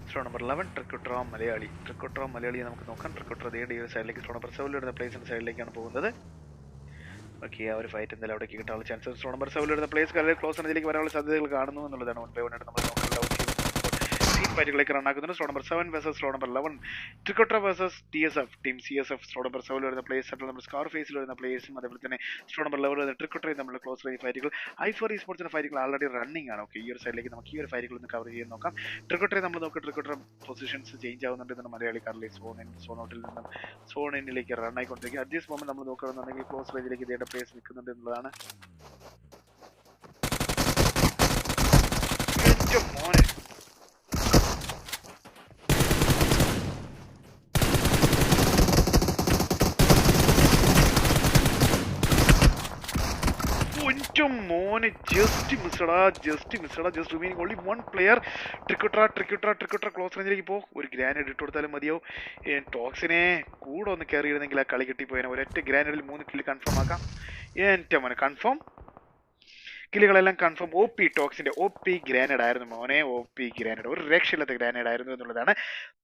Straw number 11 ട്രിക്കുട്ര Malayali നമുക്ക് നോക്കാം. ട്രിക്കുട്ര ഈ ഒരു സൈഡിലേക്ക് സ്ട്രോ നമ്പർ 7 വരുന്ന പ്ലേസിന്റെ സൈഡിലേക്കാണ് പോകുന്നത്. ഓക്കെ, ആ ഒരു ഫൈറ്റ് എന്തായാലും അവിടേക്ക് കിട്ടാനുള്ള ചാൻസ് സ്ട്രോ നമ്പർ 7 വരുന്ന പ്ലേസ് കളർ ക്ലോസ് എന്നതിലേക്ക് വരാനുള്ള സാധ്യതകൾ കാണുന്നു എന്നുള്ളതാണ്. 1 by 1 നമ്മൾ ഫൈറ്റുകളേക്ക് റണ്ണാക്കുന്നുണ്ട്. സ്ട്രോ നമ്പർ 7 വേഴ്സസ് സ്ട്രോ നമ്പർ 11. ട്രിക്കുട്ര വേഴ്സസ് TSF ടീം CSF. സ്ട്രോ നമ്പർ 7 വരുന്ന പ്ലേസ്, സെൻട്രൽ നമ്പർ സ്കാർ ഫേസിൽ വരുന്ന പ്ലേസും അതേപോലെ തന്നെ സ്ട്രോ നമ്പർ 11 വരുന്ന ട്രിക്കുട്രയും തമ്മിലുള്ള ക്ലോസ് റേഞ്ച് ഫൈറ്റുകൾ. i4 esportsന്റെ ഫൈറ്റുകൾ ആൾറെഡി റണ്ണിംഗ് ആണ്. ഓക്കെ, ഈ ഒരു സൈഡിലേക്ക് നമുക്ക് ഈ ഒരു ഫൈറ്റുകൾ ഒന്ന് കവർ ചെയ്യാൻ നോക്കാം. ട്രിക്കുട്രയെ നമ്മൾ നോക്കാം. ട്രിക്കുട്ര പൊസിഷൻസ് ചേഞ്ച് ആവുന്നുണ്ട് എന്നാണ് മലയാളിക്കാരിലെ സോൺ ഔട്ടിൽ നിന്നും സോൺ ഇന്നിലേക്ക് റൺ ആയിക്കൊണ്ടിരിക്കുക. അറ്റ് ദിസ് മൊമെന്റ് നമ്മൾ നോക്കുകയാണെന്നുണ്ടെങ്കിൽ ക്ലോസ് റേഞ്ചിലേക്ക് ഇതേടെ പ്ലേസ് നിൽക്കുന്നുണ്ട് എന്നുള്ളതാണ്. മോനെ മോനെ ജസ്റ്റ് റിമൈനിങ് ഓൺലി 1 പ്ലെയർ. ട്രിക്കുട്ര ക്ലോസ് റേഞ്ചിലേക്ക് പോ. ഒരു ഗ്രാനേഡ് ഇട്ട് കൊടുത്താലും മതിയാവും. ടോക്സിനെ കൂടെ ഒന്ന് കയറിയിരുന്നെങ്കിൽ ആ കളി കിട്ടിപ്പോയതിനെ. ഒരൊറ്റ ഗ്രാനേഡിൽ 3 കില്ല് കൺഫേം ആക്കാം. എൻ്റെ മോനെ കൺഫേം കില്ലുകളെല്ലാം കൺഫേം. ടോക്സിന്റെ OP ഗ്രാനേഡ് ആയിരുന്നു മോനെ. OP ഗ്രാനേഡ്, ഒരു രക്ഷയില്ലാത്ത ഗ്രാനേഡ് ആയിരുന്നു എന്നുള്ളതാണ്.